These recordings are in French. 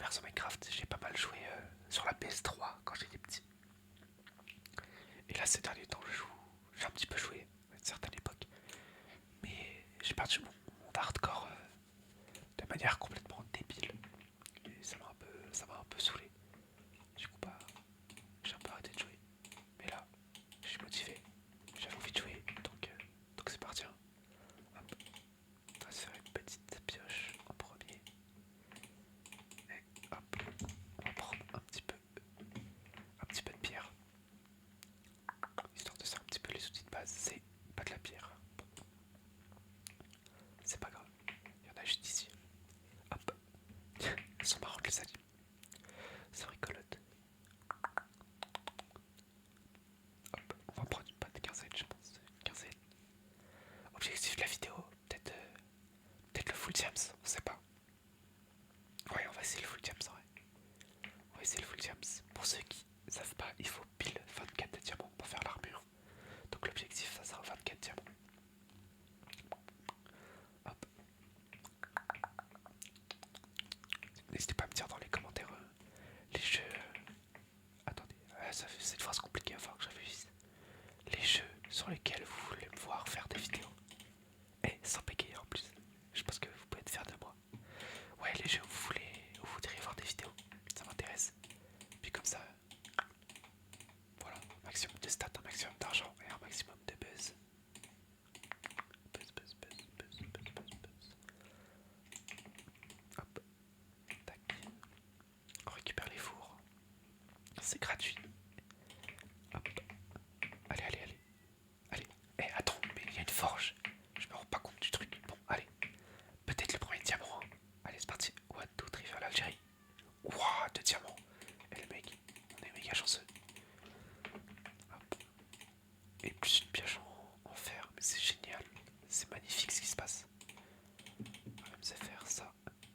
version Minecraft, j'ai pas mal joué sur la PS3 quand j'étais petit. Et là, ces derniers temps, j'ai un petit peu joué à une certaine époque. Mais j'ai perdu mon monde hardcore de manière complètement débile. Et ça m'a un peu saoulé. Du coup, bah, j'ai un peu arrêté de jouer. Mais là, je suis motivé. J'avais envie de jouer. Donc c'est parti, hein. Hop. On va se faire une petite pioche en premier. Et hop. On va prendre un petit peu de pierre. Histoire de faire un petit peu les outils de base. C'est pas de la pierre. Bon, c'est pas grave. Il y en a juste ici. Hop. Elles sont marrantes les animaux. C'est rigolote. Hop. On va prendre une bonne quinzaine, je pense. Une quinzaine. Objectif de la vidéo. Peut-être le full diams. On sait pas. Ouais, on va essayer le full diams en vrai. On va essayer le full diams. Pour ceux qui savent pas, il faut pile 24 de diamants pour faire l'armure. Donc l'objectif, ça sera 24 diamants. Hop. N'hésitez pas à me dire dans les commentaires les jeux. Attendez, c'est une phrase compliquée à voir que j'avais vite. Les jeux sur lesquels vous voulez me voir faire des vidéos. Et sans bégayer en plus. Je pense que vous pouvez être fiers de moi. Ouais, les jeux où vous voudriez voir des vidéos. Ça m'intéresse. Puis comme ça, voilà, un maximum de stats, un maximum d'argent et un maximum de buzz. Buzz, buzz, buzz, buzz, buzz, buzz, buzz. Hop, tac. On récupère les fours. C'est gratuit. Hop. Allez, allez, allez. Allez. Eh, attends, mais il y a une forge. Je me rends pas compte du truc. Bon, allez. Peut-être le premier diamant. Hein. Allez, c'est parti. One, two, three, vers l'Algérie. Ouah, 2 diamants. Et le mec, on est méga chanceux. Hop. Et plus une pioche en fer. Mais c'est génial. C'est magnifique ce qui se passe. On va même se faire ça.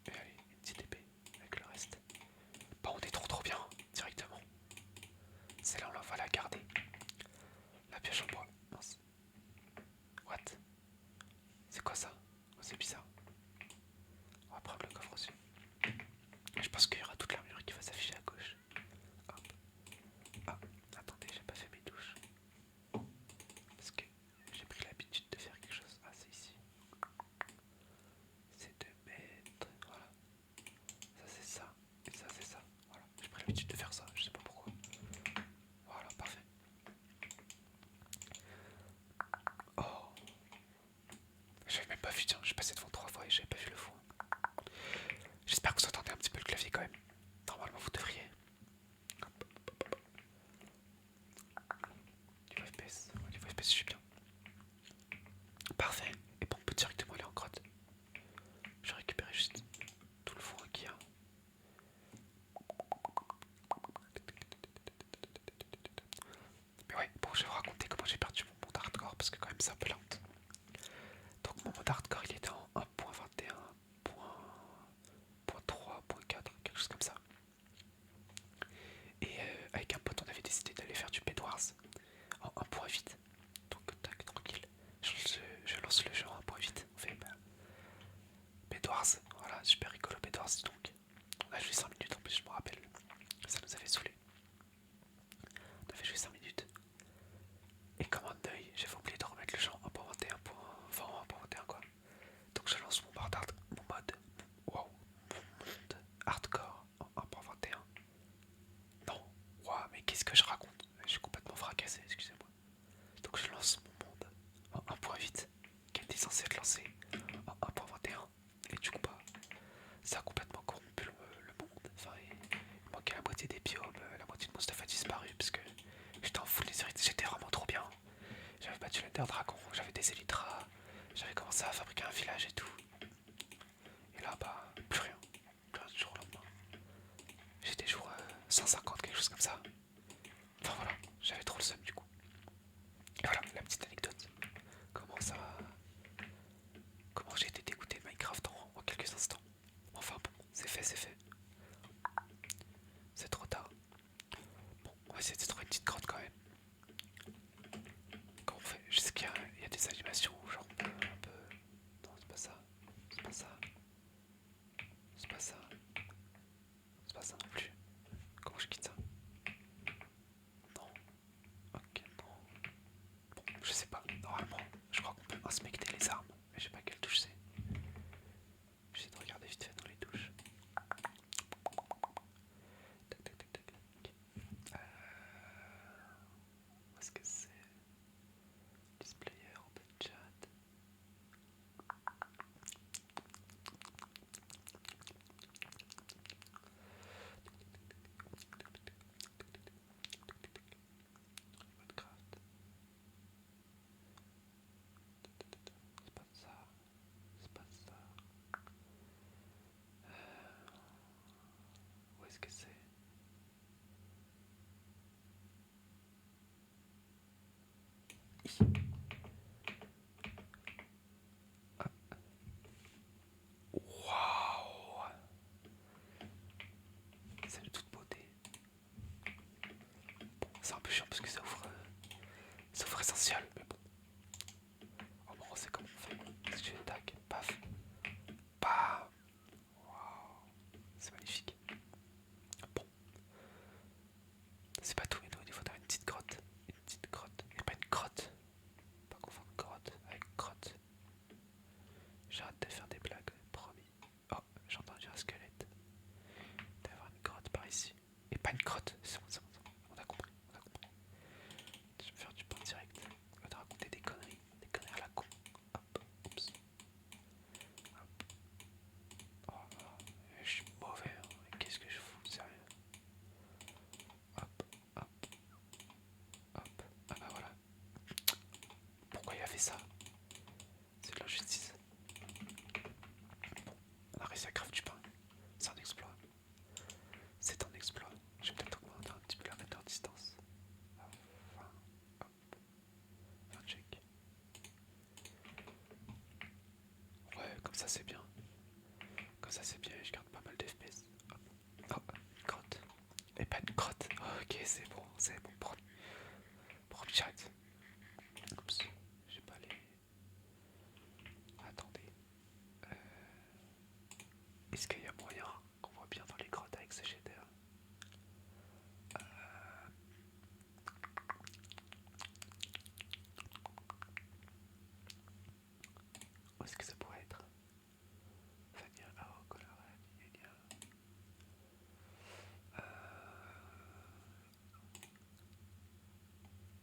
Et allez, une petite épée avec le reste. Bah, on est trop bien directement. Celle-là, on va la garder. La pioche en bois. Mince. What? C'est quoi ça? Oh, c'est bizarre. On va prendre le coffre aussi. Je pense qu'il y aura toute l'armure qui va s'afficher à gauche. Hop. Ah, attendez, j'ai pas fait mes touches. Parce que j'ai pris l'habitude de faire quelque chose. Ah, c'est ici. C'est de mettre. Voilà. Ça, c'est ça. Et ça, c'est ça. Voilà. J'ai pris l'habitude de faire ça. Je sais pas pourquoi. Voilà, parfait. Oh. J'avais même pas vu, tiens. Je suis passé devant 3 fois et j'avais pas vu le fond. J'espère que vous entendez un petit peu le clavier quand même. Normalement, vous devriez. Hop. Niveau FPS. Ouais, niveau FPS, je suis bien. Parfait. Et bon, on peut directement aller en grotte. Je vais récupérer juste tout le foin qu'il y a. Mais ouais, bon, je vais vous raconter comment j'ai perdu mon mode hardcore parce que quand même c'est un peu lent. Donc mon mode hardcore il était en 1.21.3.4, quelque chose comme ça. Et avec un pote on avait décidé d'aller faire du Bedwars en 1.8. Donc tac, tranquille. Je lance le jeu en 1.8. On fait Bedwars, voilà, super rigolo Bedwars donc. On a joué 5 minutes en plus, je me rappelle. Ça nous avait saoulé. On avait joué 5 minutes. Et comme un œil, j'avais oublié de remettre le jeu en 1.21. Enfin en 1.21 quoi. Donc je lance wow, mon mode hardcore en 1.21. Non, wow, mais qu'est-ce que je raconte? Je suis complètement fracassé, excusez-moi. Donc je lance mon monde en 1.8 qui était censé être lancé en 1.21. Et du coup bah ça a complètement corrompu le monde. Enfin il manquait la moitié des biomes, la moitié de mon stuff a disparu parce que j'étais en full lézardite, j'étais vraiment trop bien. J'avais battu l'Ender Dragon, j'avais des Elytras, j'avais commencé à fabriquer un village et tout. Et là, bah, plus rien. Plus rien du jour au lendemain. J'étais jour 150, quelque chose comme ça. Enfin voilà, j'avais trop le seum du coup. Et voilà, la petite anecdote. Comment ça. Comment j'ai été dégoûté de Minecraft en quelques instants. Enfin bon, c'est fait, c'est fait. C'est trop tard. Bon, on va essayer de trouver une petite grotte quand même. Comment on fait? Je sais qu'il y a des animations genre un peu. Non, c'est pas ça. C'est pas ça. C'est pas ça. sais pas, normalement, je crois qu'on peut inspecter les armes, mais je sais pas quelle touche c'est. J'essaie de regarder vite fait dans les touches. Tac tac tac tac. Où est-ce que c'est? Displayer, open chat. Minecraft. C'est pas ça. C'est pas ça. Où est-ce que c'est? Waouh! C'est de toute beauté. Bon, c'est un peu chiant parce que ça ouvre essentiel, mais bon. Au moins on sait comment on fait. Est-ce que j'ai tac, paf, bam. Waouh, c'est magnifique. Bon, c'est pas tout, mais nous, il faudra une petite grotte. Une petite grotte, et pas une grotte. Pas confondre grotte avec grotte. J'arrête de faire des blagues, promis. Oh, j'ai entendu un squelette. Il doit y avoir une grotte par ici. Et pas une grotte, c'est bon, c'est bon, c'est bon. On a compris, on a compris. Je vais faire du pain direct. On va te raconter des conneries à la con. Hop, oups. Hop. Oh, oh, je suis mauvais, hein. Qu'est-ce que je fous, sérieux. Hop, hop, hop. Ah bah voilà. Pourquoi il a fait ça? C'est de l'injustice. Bon, on a réussi à craft du pain. C'est un exploit. C'est un exploit. Je vais peut-être augmenter un petit peu la metteur distance. 20, hop, 20 check. Ouais, comme ça c'est bien. Comme ça c'est bien et je garde pas mal d'FPS. Hop, hop, une grotte. Et pas une grotte. Ok, c'est bon, c'est bon. Pour chat. Oups, j'ai pas les. Attendez. Est-ce qu'il y a moyen qu'on voit bien dans les grottes avec ce shader? Où est-ce que ça pourrait être? Vanilla, coloré, gna.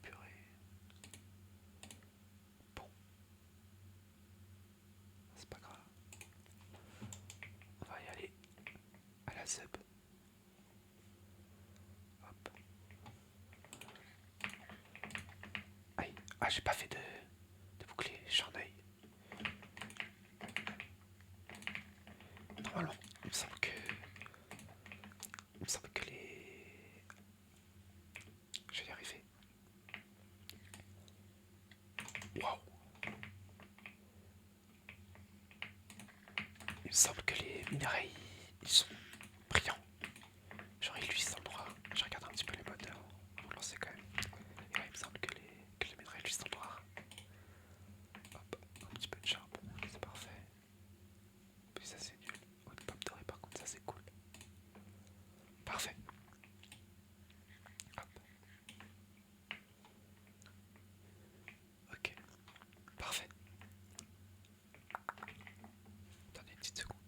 Purée. Bon, c'est pas grave. On va y aller à la sub. Hop. Aïe. Ah, j'ai pas fait de bouclier, j'ai un œil. Normalement, il me semble que les. Je vais y arriver. Waouh. Il me semble que les minerais, ils sont brillants. Genre ils luisent dans le noir. Je regarde un petit peu les moteurs. On va lancer quand même. Et ouais, il me semble que les minerais luisent dans le noir. Hop, un petit peu de charbon, c'est parfait. Puis ça c'est nul. Oh, une pomme dorée par contre, ça c'est cool. Parfait. Hop. Ok. Parfait. Attendez une petite seconde.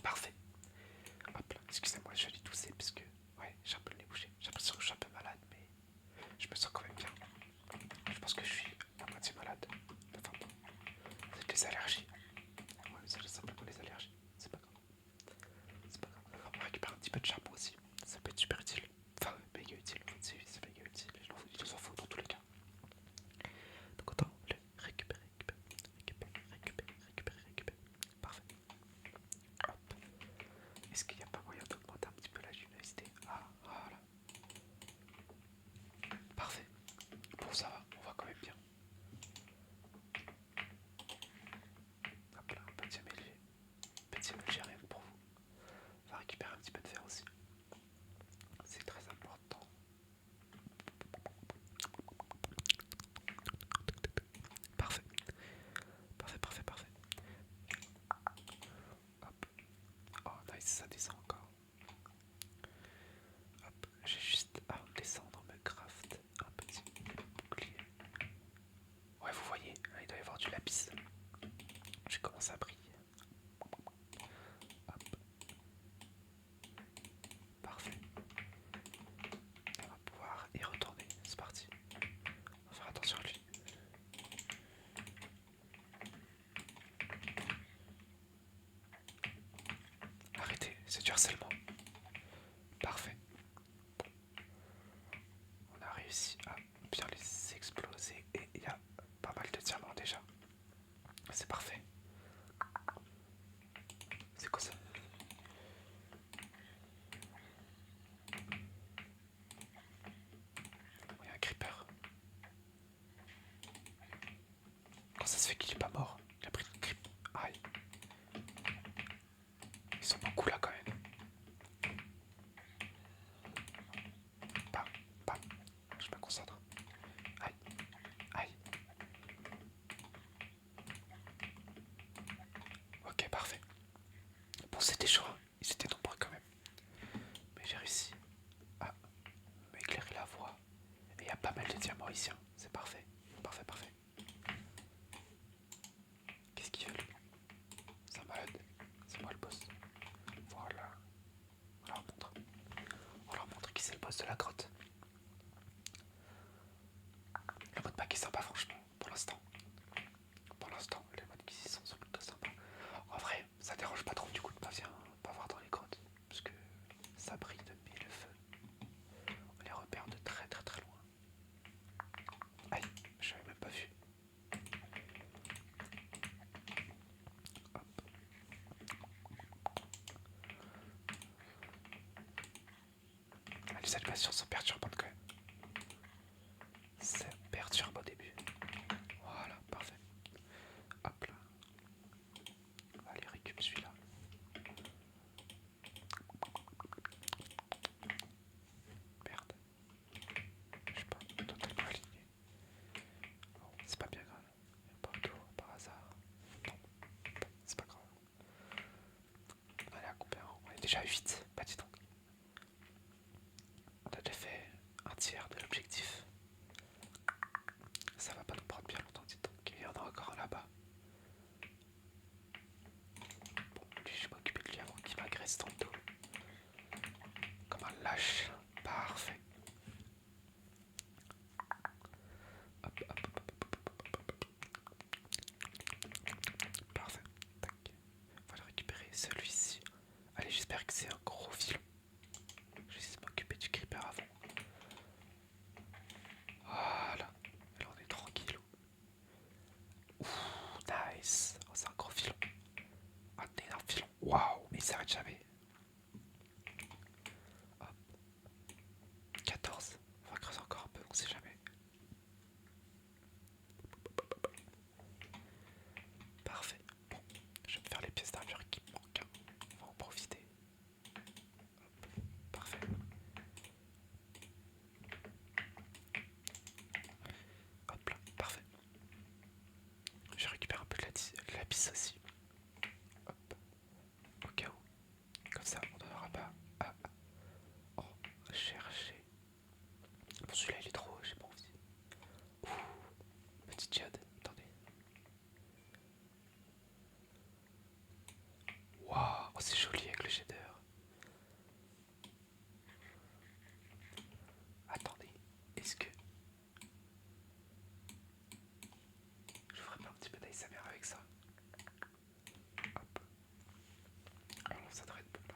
Parfait. Hop là, excusez-moi, je vais tousser parce que ouais, j'ai un peu le nez bouché. J'ai l'impression que je suis un peu malade, mais je me sens quand même bien. Je pense que je suis à moitié malade. Enfin bon, c'est des allergies. Ouais, c'est simplement les allergies. C'est pas grave. C'est pas grave. On récupère un petit peu de charbon aussi. Ça peut être super utile. Enfin, méga utile. C'est méga utile. Il nous en faut dans tous les cas. Donc autant le récupérer, récupérer. Parfait. Hop. Est-ce qu'il n'y a pas moyen d'augmenter un petit peu la luminosité? Ah, voilà. Parfait. Bon, ça va, on va quand même bien. comment ça brille. Hop, parfait. On va pouvoir y retourner, c'est parti. On va faire attention à lui. Arrêtez, c'est du harcèlement. Parfait. On a réussi à bien les exploser et il y a pas mal de diamants déjà. C'est parfait. C'est quoi ça? Il y a un creeper. Comment ça se fait qu'il est pas mort? Il a pris le creep. Aïe. Ils sont beaucoup là quand même. Bam, bam. Je me concentre. Aïe, aïe. Ok, parfait. Bon, c'était chaud, hein. Ils étaient nombreux quand même. Mais j'ai réussi à m'éclairer la voie. Et il y a pas mal de diamants ici, hein. C'est parfait. Parfait, parfait. Qu'est-ce qu'ils veulent? C'est un malade. C'est moi le boss. Voilà. On leur montre. On leur montre qui c'est le boss de la grotte. Le mode pack est sympa, franchement, pour l'instant. Pour l'instant, les modes qui y sont plutôt sympas. En vrai, ça dérange pas trop du coup de pas voir dans les grottes. Parce que ça brille de mille feux. On les repère de très très très loin. Aïe, je l'avais même pas vu. Hop. Ah, les animations sont perturbantes quand même. C'est perturbant au début. Voilà, parfait. Hop là. On va aller récupérer celui-là. Merde. Je suis pas totalement aligné. Bon, c'est pas bien grave. Il n'y a pas autour par hasard. Non, c'est pas grave. On est à combien? On est déjà à 8. Bah dis donc. On a déjà fait un tiers de l'objectif. Ça va pas nous prendre bien longtemps, dis donc. Il y en a encore un là-bas. Bon, lui, je vais m'occuper de lui avant qu'il m'agresse dans le dos. Comme un lâche. Parfait. Hop, hop, hop, hop, hop, hop, hop. Parfait. Tac. On va le récupérer, celui-ci. Allez, j'espère que c'est un gros filon. Je vais essayer de m'occuper du creeper avant. Voilà. Et là, on est tranquille. Ouh, nice. Oh, c'est un gros filon. Un énorme filon. Waouh, mais il s'arrête jamais. Hop. 14. On va creuser encore un peu, on sait jamais. Parfait. Bon, je vais me faire les pièces d'armure qui me manquent, hein. On va en profiter. Hop. Parfait. Hop là, parfait. Je récupère un peu de la pisse aussi. Hop. Au cas où. Comme ça, on n'aura pas à chercher. Bon, celui-là, il est trop haut, j'ai pas envie. Ouh, petite jade, attendez. Waouh, oh, c'est joli avec le shader. Attendez, est-ce que je ferais pas un petit peu d'ASMR avec ça? Hop. Alors ça devrait être bon là.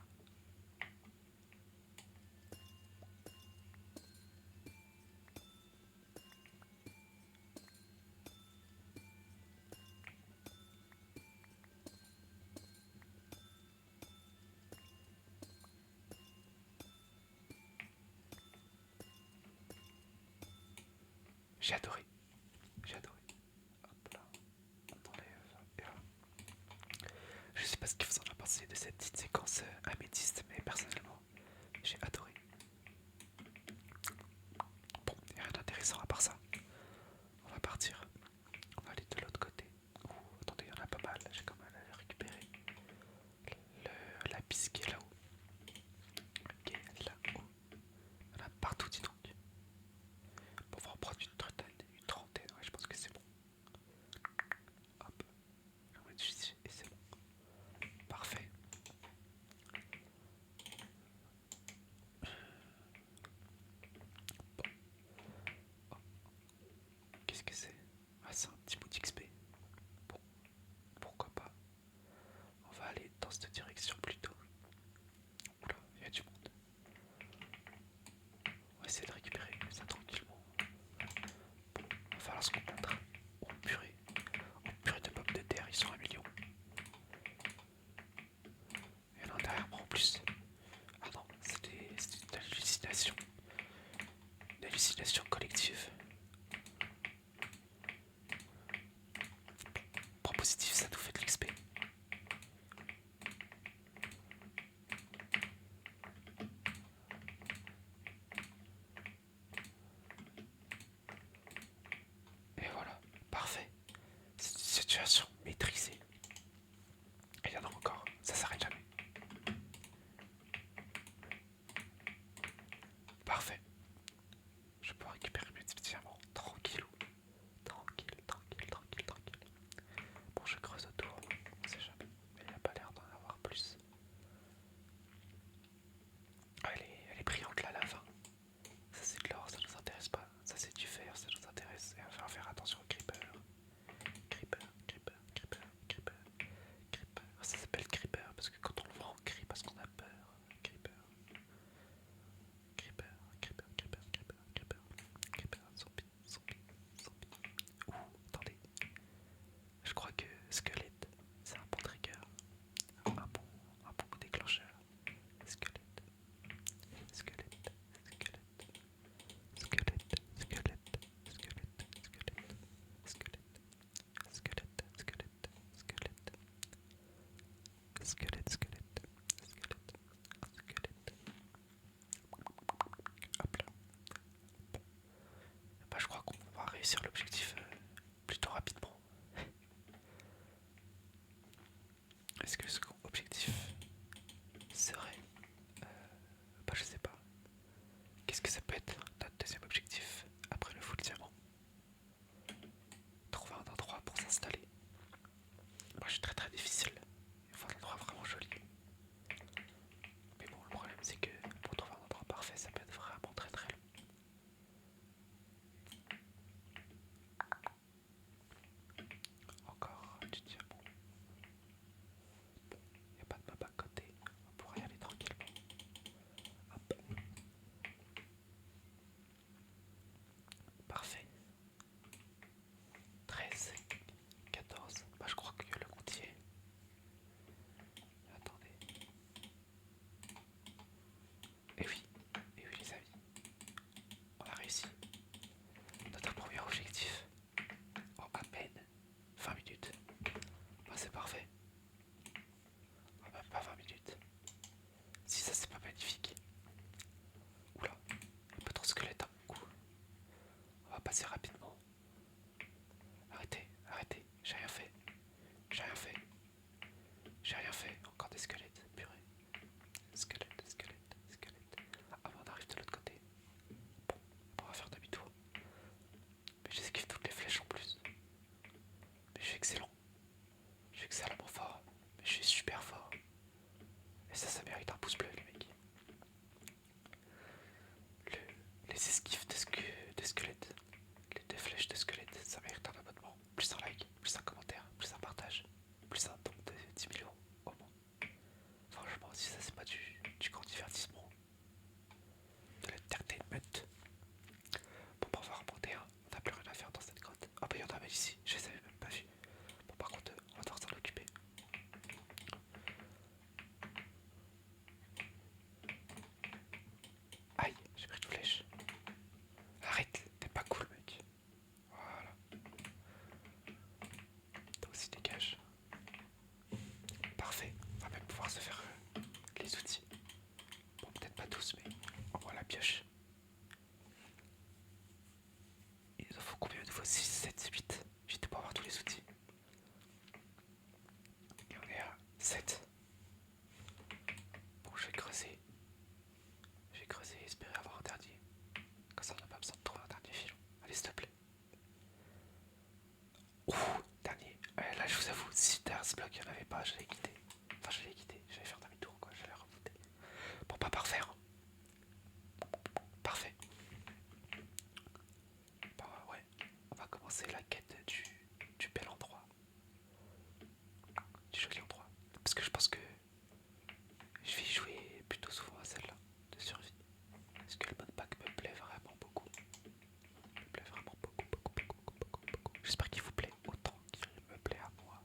J'ai adoré. J'ai adoré. Hop là. On enlève. Et là. Je sais pas ce que vous en avez pensé de cette petite séquence améthyste, mais personnellement, j'ai adoré. Bon, il n'y a rien d'intéressant à part ça. On va partir. On va aller de l'autre côté. Ouh, attendez, il y en a pas mal. J'ai quand même à récupérer. La piste qui est là-haut. Qui est là-haut. Il y en a partout, dis donc. Bon, on va en prendre une trentaine. Ouais, je pense que c'est bon. Hop. On va essayer positif, ça nous fait de l'XP. Et voilà, parfait. C'est une situation maîtrisée. Et il y en a encore, ça s'arrête jamais. Parfait. Je peux récupérer mes petits diamants. Tranquille. Tranquille. Bon, je creuse autour, on sait jamais. Mais il n'y a pas l'air d'en avoir plus. Ah, elle est brillante la lave. Ça c'est de l'or, ça nous intéresse pas. Ça c'est du fer, ça nous intéresse. Et on va faire attention au creeper. Creeper. Ça s'appelle creeper parce que quand on le voit on crie parce qu'on a peur. Creeper. Zombie. Ouh, attendez. Je crois que squelette, c'est un bon trigger. Un bon déclencheur. Squelette. Hop là. Bah, je crois qu'on va réussir l'objectif plutôt rapidement. Est-ce que ce objectif serait... bah je sais pas. Qu'est-ce que ça peut être notre deuxième objectif après le full diamant? Trouver un endroit pour s'installer. Moi je suis très difficile. Il faut un endroit vraiment joli. Mais bon, le problème c'est que pour trouver un endroit parfait, ça peut être vraiment très long. Encore du diamant. Bon, il n'y a pas de mob à côté. On pourra y aller tranquillement. Hop. Parfait. 13, 14. Bah je crois que le comptier. Attendez. Et oui les amis. On a réussi. Notre premier objectif. En à peine 20 minutes. Bah c'est parfait. Ah, même pas 20 minutes. Si ça c'est pas magnifique. Oula, un peu trop squelette à mon goût. On va passer rapidement. Arrêtez, j'ai rien fait. J'ai rien fait, encore des squelettes, purée. Squelette. Ah bon, on arrive de l'autre côté. Bon, on va faire demi-tour. Mais j'esquive toutes les flèches en plus. Mais je suis excellent. Je suis excellemment fort. Mais je suis super fort. Et ça mérite un pouce bleu les mecs. Les esquives de squelettes. Les deux flèches de squelette, ça mérite un abonnement. Plus un like, plus un commentaire, plus un partage, plus un don de 10 000 euros au moins. Franchement, si ça c'est pas du grand divertissement, de l'entertainment. Bon, bah, on va remonter, hein. On n'a plus rien à faire dans cette grotte. Ah bah, il y en a même ici, je les avais même pas vus. Bon, par contre, on va devoir s'en occuper. Aïe, j'ai pris une flèche. Arrête, t'es pas cool, mec. Voilà. Toi aussi, dégage. Parfait, on va même pouvoir se faire les outils. Bon, peut-être pas tous, mais au moins la pioche. Il nous en faut combien de fois? 6, 7, 8. 8 pour avoir tous les outils. Et on est à 7. Bon, je vais creuser. Et espérer avoir un dernier. Comme ça, on n'a pas besoin de trouver un dernier filon. Allez, s'il te plaît. Ouh, dernier. Là, je vous avoue, si derrière ce bloc, il n'y en avait pas, j'allais quitter. Enfin, j'allais faire demi-tour, quoi. J'allais remonter. Bon, pas parfait, hein. Parfait. Bah ouais, on va commencer la quête du bel endroit. Du joli endroit. Parce que je pense que je vais y jouer plutôt souvent à celle-là, de survie. Parce que le mode pack me plaît vraiment beaucoup. Me plaît vraiment beaucoup. J'espère qu'il vous plaît autant qu'il me plaît à moi.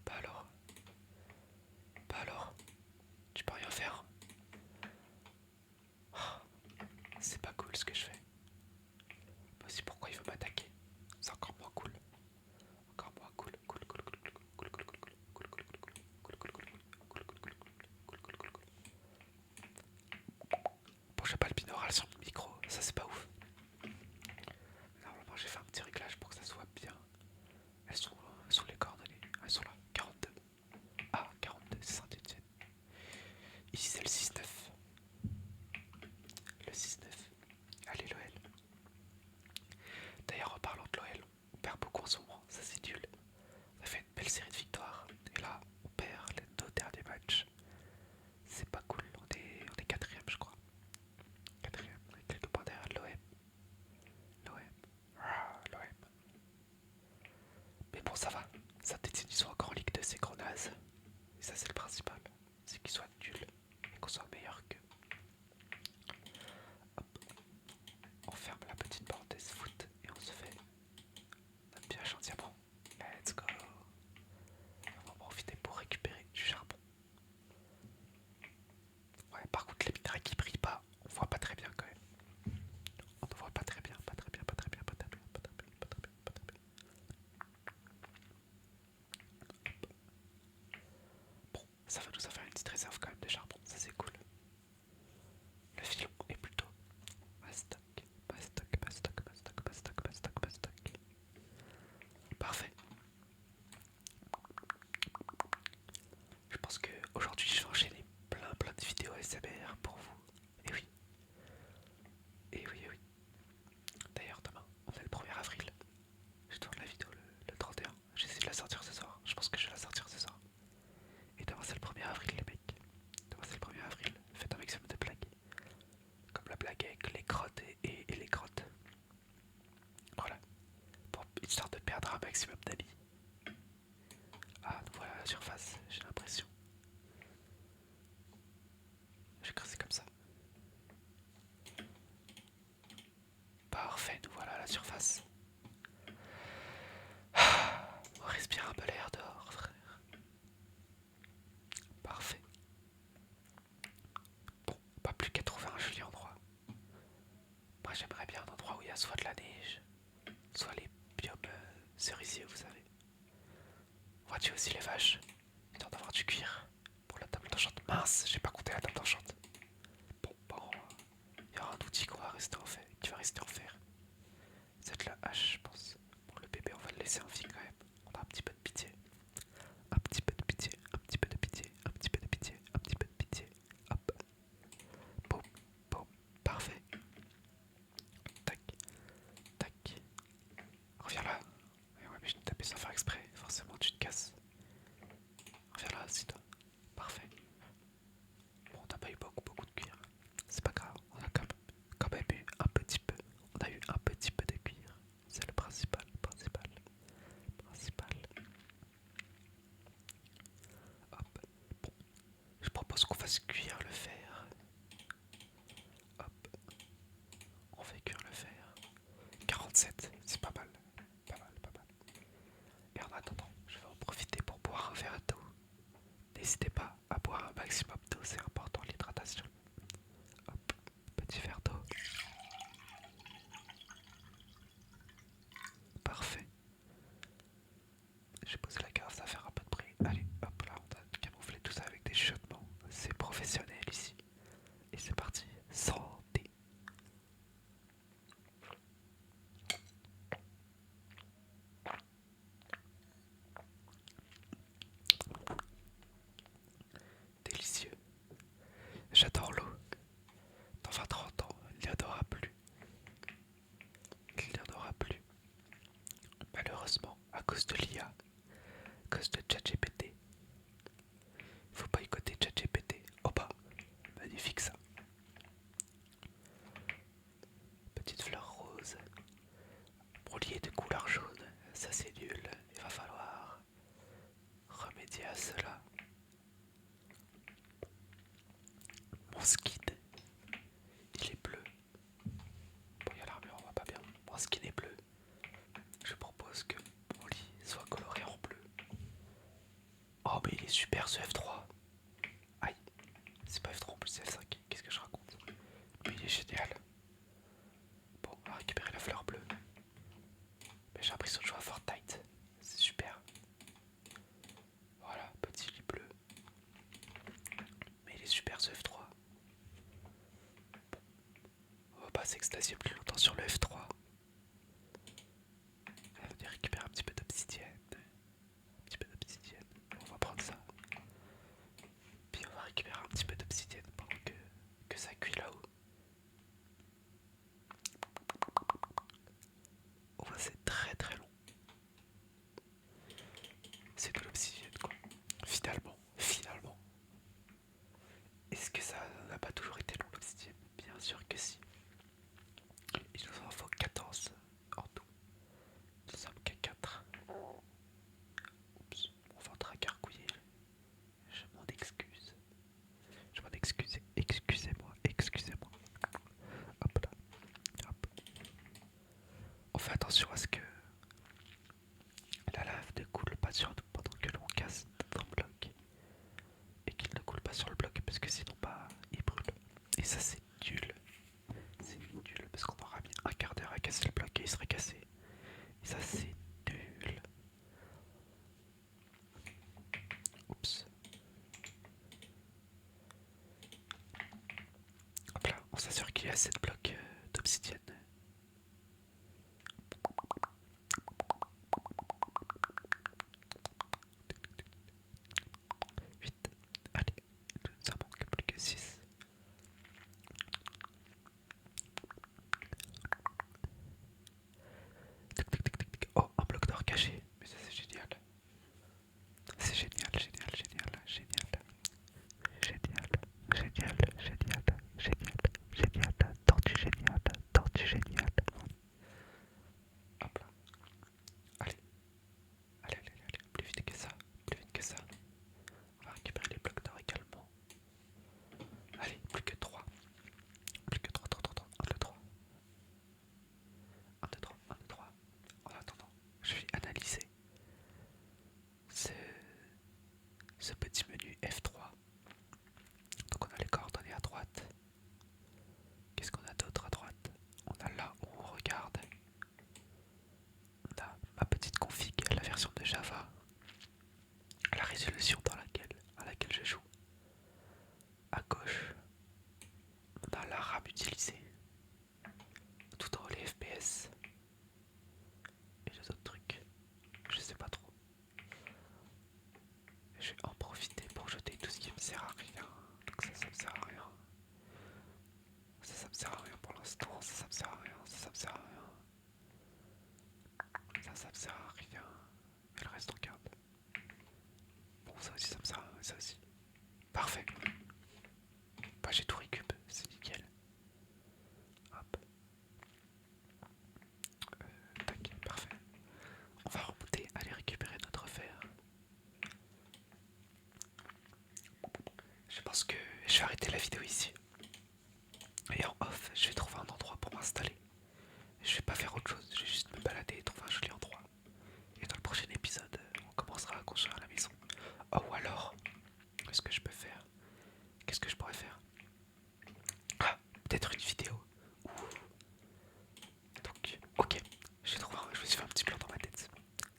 Bah alors, bah alors, tu peux rien faire. C'est pas cool ce que je fais. Moi aussi, pourquoi il veut m'attaquer? C'est encore moins cool. Encore moins cool. Bon, j'ai pas le binaural sur mon micro, ça c'est pas ouf. Normalement, j'ai fait un petit réglage pour que ça soit bien. Elles sont les coordonnées. Elles sont là. 42. Ah, 42, c'est Saint-Etienne. Ici, c'est le 6-9. Le 6-9. Allez, l'OL. D'ailleurs, en parlant de l'OL, on perd beaucoup en ce moment. Ça, c'est nul. On a fait une belle série de victoires. Et là, on perd les 2 derniers matchs. C'est pas cool. On est quatrième, je crois. Quatrième. On est quelques points derrière l'OM. L'OM. Ah, l'OM. Mais bon, ça va. Saint-Etienne, ils sont encore en Ligue 2, c'est gros naze. Et ça, c'est le principal. C'est qu'ils soient nuls et qu'on soit meilleur qu'eux. Hop. On ferme la petite parenthèse foot et on se fait notre pioche en diamant. Let's go. On va en profiter pour récupérer du charbon. Ouais, par contre, les minerais qui brillent pas, on voit pas très bien quand même. On ne voit pas très bien, pas très bien, pas très bien, pas très bien, pas très bien, pas très bien, pas très bien. Bon, ça va nous en faire une petite réserve quand même de charbon, ça c'est cool. Le filon est plutôt mastoc, mastoc, mastoc, mastoc, mastoc, mastoc, mastoc. Parfait. Je pense que aujourd'hui je vais enchaîner plein de vidéos ASMR pour vous. Et oui, et oui, et oui. D'ailleurs demain, on est le 1er avril. Je tourne la vidéo le 31. J'essaie de la sortir ce soir. Je pense que je vais la sortir ce soir. Et demain c'est le 1er avril les mecs. Demain c'est le 1er avril. Faites un maximum de blagues. Comme la blague avec les crottes et les crottes. Voilà. Pour histoire de perdre un maximum d'amis. Ah, nous voilà à la surface, j'ai l'impression. J'ai creusé comme ça. Parfait, nous voilà à la surface. On respire un peu l'air dehors, frère. Parfait. Bon, pas plus qu'à trouver un joli endroit. Moi j'aimerais bien un endroit où il y a soit de la neige, soit les biomes cerisiers, vous savez. On va tuer aussi les vaches, histoire d'avoir du cuir pour la table d'enchante. Mince, j'ai pas compté la table d'enchante. Bon, il y aura un outil qui va rester en fer. C'est la hache, je pense. Pour le bébé, on va le laisser en vie quand même. On a un petit peu de pitié. Un petit peu de pitié, un petit peu de pitié, un petit peu de pitié, un petit peu de pitié. Hop. Boum, boum. Parfait. Tac, tac. Reviens là. Ouais, mais je t'ai tapé sans faire exprès. Forcément, tu te casses. Reviens là, c'est toi. Parfait. Bon, on n'a pas eu beaucoup de cuir. C'est pas grave. On a quand même eu un petit peu. On a eu un petit peu de cuir. C'est le principal. Hop. Bon. Je propose qu'on fasse cuire le fer. Hop. On fait cuire le fer. 47, c'est pas mal. Pas mal, pas mal. Et en attendant, je vais en profiter pour boire un verre d'eau. N'hésitez pas à boire un maximum d'eau, c'est important l'hydratation. Hop, petit verre d'eau. Parfait. J'ai posé la carte, ça va faire un peu de bruit. Allez, hop là, on a camouflé tout ça avec des chuchotements. C'est professionnel ici. Et c'est parti. Santé. Délicieux. J'adore l'eau. Dans 20-30 ans, il n'y en aura plus. Il n'y en aura plus. Malheureusement, à cause de l'IA, à cause de ChatGPT. Faut pas boycotter ChatGPT. Oh bah, magnifique ça. Petite fleur rose. Brolier de couleur jaune, ça c'est nul. Il va falloir remédier à cela. Mon skin, il est bleu. Bon, il y a l'armure, on voit pas bien. Mon skin est bleu. Je propose que mon lit soit coloré en bleu. est super ce F3. Aïe, c'est pas F3 en plus, c'est F5. Qu'est-ce que je raconte? Mais il est génial. Bon, on va récupérer la fleur bleue. Mais j'ai l'impression de jouer à Fortnite. C'est super. Voilà, petit lit bleu. Mais il est super ce F3. Bon, on va pas s'extasier plus longtemps sur le F3. On va récupérer un petit peu d'obsidienne. Un petit peu d'obsidienne. On va prendre ça. Puis on va récupérer un petit peu d'obsidienne pendant que ça cuit là-haut. Oh, c'est très très long. C'est de l'obsidienne quoi. Finalement. Est-ce que ça n'a pas toujours été long l'obsidienne? Bien sûr que si. Il nous en faut 14 en tout. Nous sommes qu'à 4. Oups, mon ventre a gargouillé. Je m'en excuse. Excusez-moi. Hop là. Hop. On fait attention à ce que la lave ne coule pas sur nous pendant que l'on casse notre bloc. Et qu'il ne coule pas sur le bloc parce que sinon bah il brûle. Et ça c'est nul. C'est nul parce qu'on aura mis un quart d'heure à casser le bloc et il serait cassé. Et ça c'est nul. Oups. Hop là, on s'assure qu'il y a 7 blocs d'obsidienne. Vite. Allez, ça manque plus que 6. Oh, un bloc d'or caché. Mais ça c'est génial. C'est génial. Tortue génial. Hop là. Allez, plus vite que ça. On va récupérer les blocs d'or également. Allez, plus que 3. Plus que 3. 1, 2, 3. 1, 2, 3. En attendant, je vais analyser ce petit menu F3. Donc on a les coordonnées à droite. Qu'est-ce qu'on a d'autre à droite? On a là où on regarde. On a ma petite config, la version de Java. La résolution à laquelle je joue. À gauche, on a la RAM utilisée. Tout en haut les FPS. Et les autres trucs, je sais pas trop. Je vais en profiter pour jeter tout ce qui me sert à rien. Donc ça me sert à rien. Ça me sert à rien pour l'instant. Ça me sert à rien. Ça me sert à rien. Ça me sert à rien. Et le reste on garde. Bon, ça aussi ça me sert à rien. Ça aussi. Parfait. Bah j'ai tout récup. C'est nickel. Hop. Tac. Parfait. On va remonter, aller récupérer notre fer. Je pense que je vais arrêter la vidéo ici. Et en off, je vais trouver un endroit pour m'installer. Je vais pas faire autre chose, je vais juste me balader et trouver un joli endroit. Et dans le prochain épisode, on commencera à construire la maison. Oh, ou alors, qu'est-ce que je peux faire? Qu'est-ce que je pourrais faire? Ah, peut-être une vidéo. Ouh. Donc, ok, je me suis fait un petit plan dans ma tête.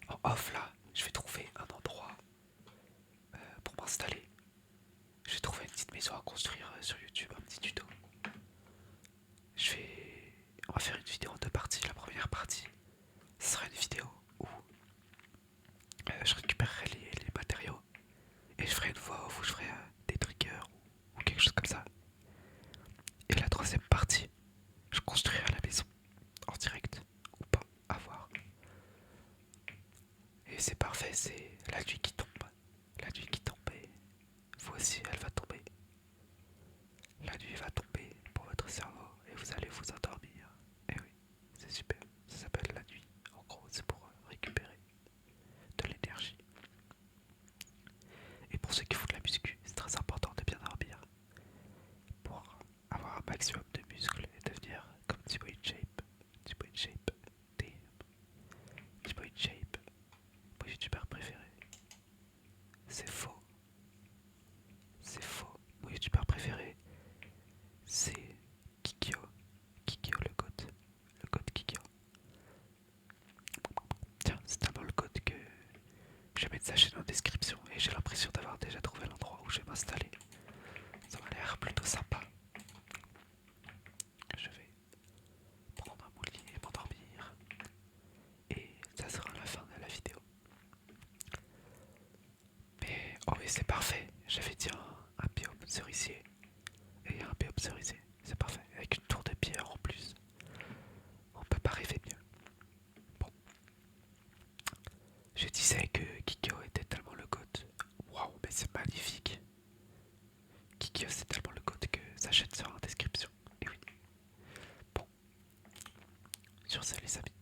En off là, je vais trouver un endroit pour m'installer. Je vais trouver une petite maison à construire sur YouTube, un petit tuto. On va faire une vidéo en 2 parties. La première partie, ce sera une vidéo où je récupérerai les matériaux et je ferai une voix où je ferai des triggers ou quelque chose comme ça. Et la troisième partie, je construirai la maison en direct ou pas, à voir. Et c'est parfait, c'est la nuit qui tombe. La nuit qui tombe et vous aussi elle va tomber. La nuit va tomber pour votre cerveau et vous allez vous endormir. Et oui, c'est super. Ça s'appelle la nuit. En gros, c'est pour récupérer de l'énergie. Et pour ceux qui font de la muscu, c'est très important de bien dormir pour avoir un maximum de muscles et devenir comme Thibaut InShape. Thibaut InShape, Thibaut InShape, mon youtubeur préféré. C'est faux, mettre sa chaîne en description et j'ai l'impression d'avoir déjà trouvé l'endroit où je vais m'installer. Ça m'a l'air plutôt sympa. Je vais prendre un lit et m'endormir. Et ça sera la fin de la vidéo. Mais oh oui, c'est parfait. J'avais dit un biome cerisier. Et un biome cerisier. C'est parfait. Avec une tour de pierre en plus. On peut pas rêver mieux. Bon. Je disais que Kikyo était tellement le GOAT. Waouh, mais c'est magnifique. Kikyo c'est tellement le GOAT que sa chaîne sera en description. Et oui. Bon. Sur ce les amis.